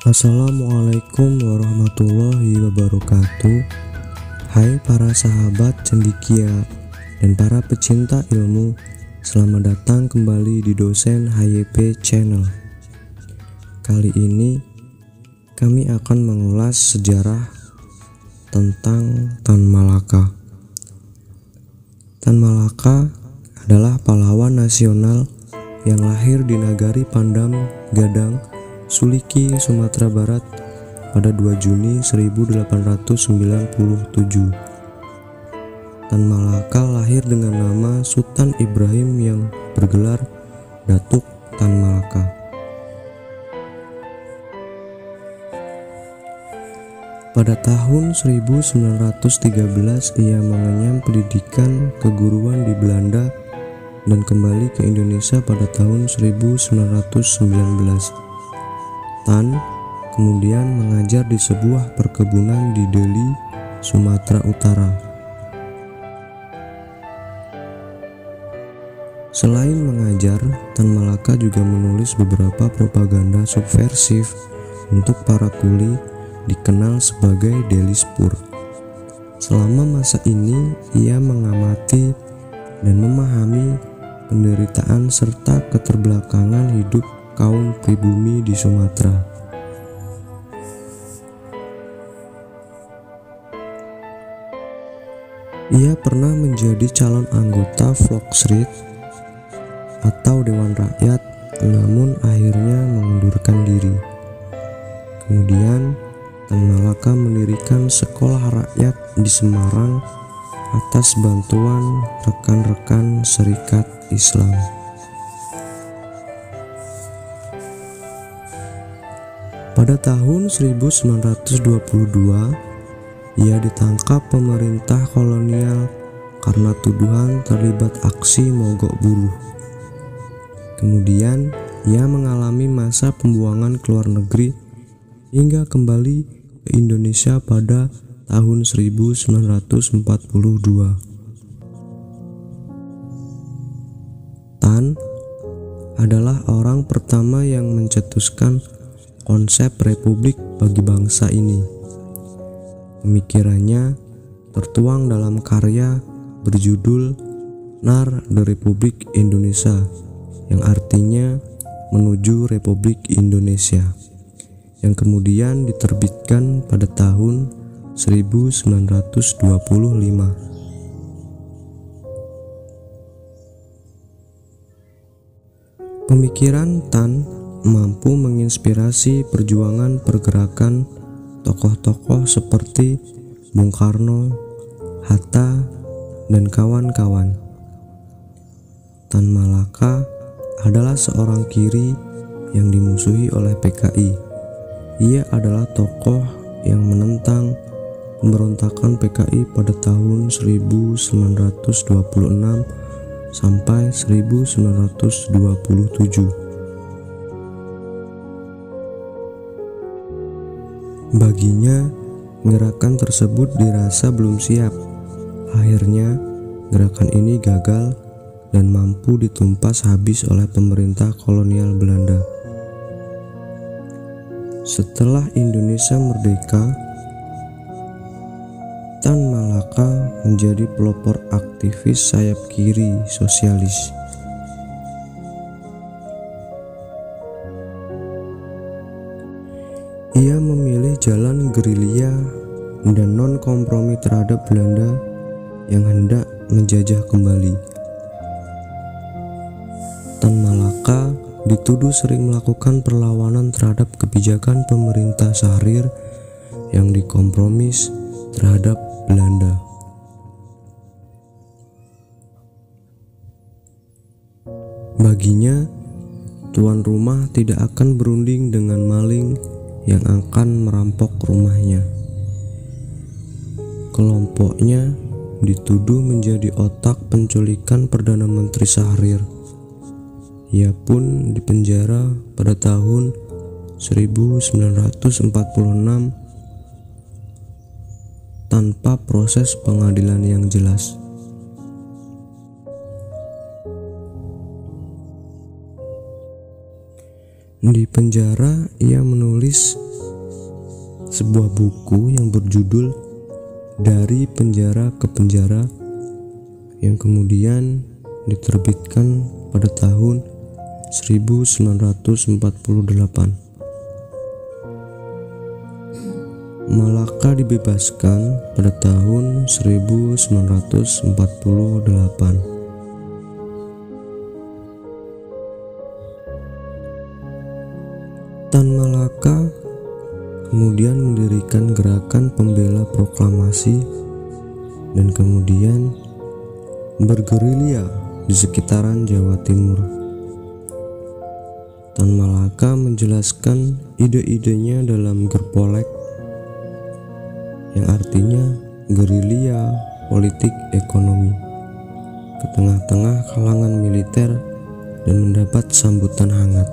Assalamualaikum warahmatullahi wabarakatuh. Hai para sahabat cendikia dan para pecinta ilmu, selamat datang kembali di dosen HYP Channel. Kali ini kami akan mengulas sejarah tentang Tan Malaka. Tan Malaka adalah pahlawan nasional yang lahir di Nagari Pandam Gadang, Suliki, Sumatera Barat pada 2 Juni 1897. Tan Malaka lahir dengan nama Sultan Ibrahim yang bergelar Datuk Tan Malaka. Pada tahun 1913 ia mengenyam pendidikan keguruan di Belanda dan kembali ke Indonesia pada tahun 1919. Tan kemudian mengajar di sebuah perkebunan di Deli, Sumatera Utara. Selain mengajar, Tan Malaka juga menulis beberapa propaganda subversif untuk para kuli, dikenal sebagai Delispur. Selama masa ini, ia mengamati dan memahami penderitaan serta keterbelakangan hidup kaum pribumi di Sumatera. Ia pernah menjadi calon anggota Volksraad atau Dewan Rakyat, namun akhirnya mengundurkan diri. Kemudian Tan Malaka mendirikan sekolah rakyat di Semarang atas bantuan rekan-rekan Serikat Islam. Pada tahun 1922, ia ditangkap pemerintah kolonial karena tuduhan terlibat aksi mogok buruh. Kemudian, ia mengalami masa pembuangan ke luar negeri hingga kembali ke Indonesia pada tahun 1942. Tan adalah orang pertama yang mencetuskan konsep republik bagi bangsa ini. Pemikirannya tertuang dalam karya berjudul Nar de Republik Indonesia, yang artinya menuju Republik Indonesia, yang kemudian diterbitkan pada tahun 1925. Pemikiran Tan mampu menginspirasi perjuangan pergerakan tokoh-tokoh seperti Bung Karno, Hatta, dan kawan-kawan. Tan Malaka adalah seorang kiri yang dimusuhi oleh PKI. Ia adalah tokoh yang menentang pemberontakan PKI pada tahun 1926 sampai 1927. Baginya, gerakan tersebut dirasa belum siap. Akhirnya, gerakan ini gagal dan mampu ditumpas habis oleh pemerintah kolonial Belanda. Setelah Indonesia merdeka, Tan Malaka menjadi pelopor aktivis sayap kiri sosialis. Ia memilih jalan gerilya dan non-kompromi terhadap Belanda yang hendak menjajah kembali. Tan Malaka dituduh sering melakukan perlawanan terhadap kebijakan pemerintah Syahrir yang dikompromis terhadap Belanda. Baginya, tuan rumah tidak akan berunding dengan maling yang akan merampok rumahnya. Kelompoknya dituduh menjadi otak penculikan Perdana Menteri Syahrir. Ia pun dipenjara pada tahun 1946 tanpa proses pengadilan yang jelas. Di penjara, ia menulis sebuah buku yang berjudul Dari Penjara ke Penjara yang kemudian diterbitkan pada tahun 1948. Malaka dibebaskan pada tahun 1948. Tan Malaka kemudian mendirikan gerakan pembela proklamasi dan kemudian bergerilya di sekitaran Jawa Timur. Tan Malaka menjelaskan ide-idenya dalam Gerpolek, yang artinya gerilya politik ekonomi, ke tengah-tengah kalangan militer dan mendapat sambutan hangat.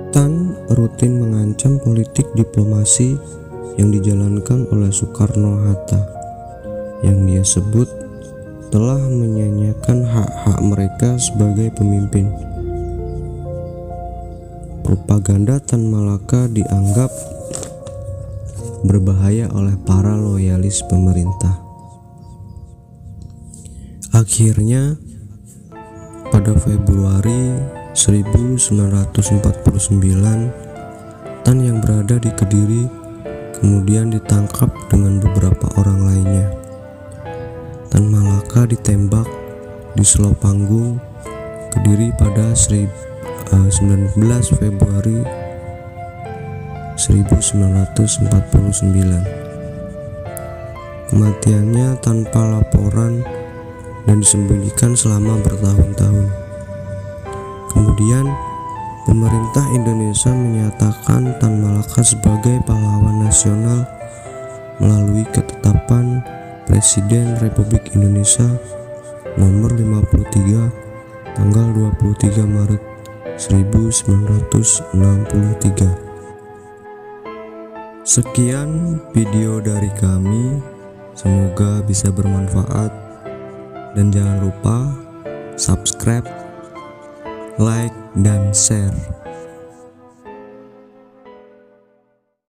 Tan rutin mengancam politik diplomasi yang dijalankan oleh Soekarno-Hatta, yang dia sebut telah menyanyiakan hak-hak mereka sebagai pemimpin. Propaganda Tan Malaka dianggap berbahaya oleh para loyalis pemerintah. Akhirnya, pada Februari 1949, Tan yang berada di Kediri kemudian ditangkap dengan beberapa orang lainnya. Tan Malaka ditembak di Selopanggung, Kediri pada 19 Februari 1949. Kematiannya tanpa laporan dan disembunyikan selama bertahun-tahun. Kemudian pemerintah Indonesia menyatakan Tan Malaka sebagai pahlawan nasional melalui ketetapan Presiden Republik Indonesia nomor 53 tanggal 23 Maret 1963. Sekian video dari kami, semoga bisa bermanfaat, dan jangan lupa subscribe, like, dan share.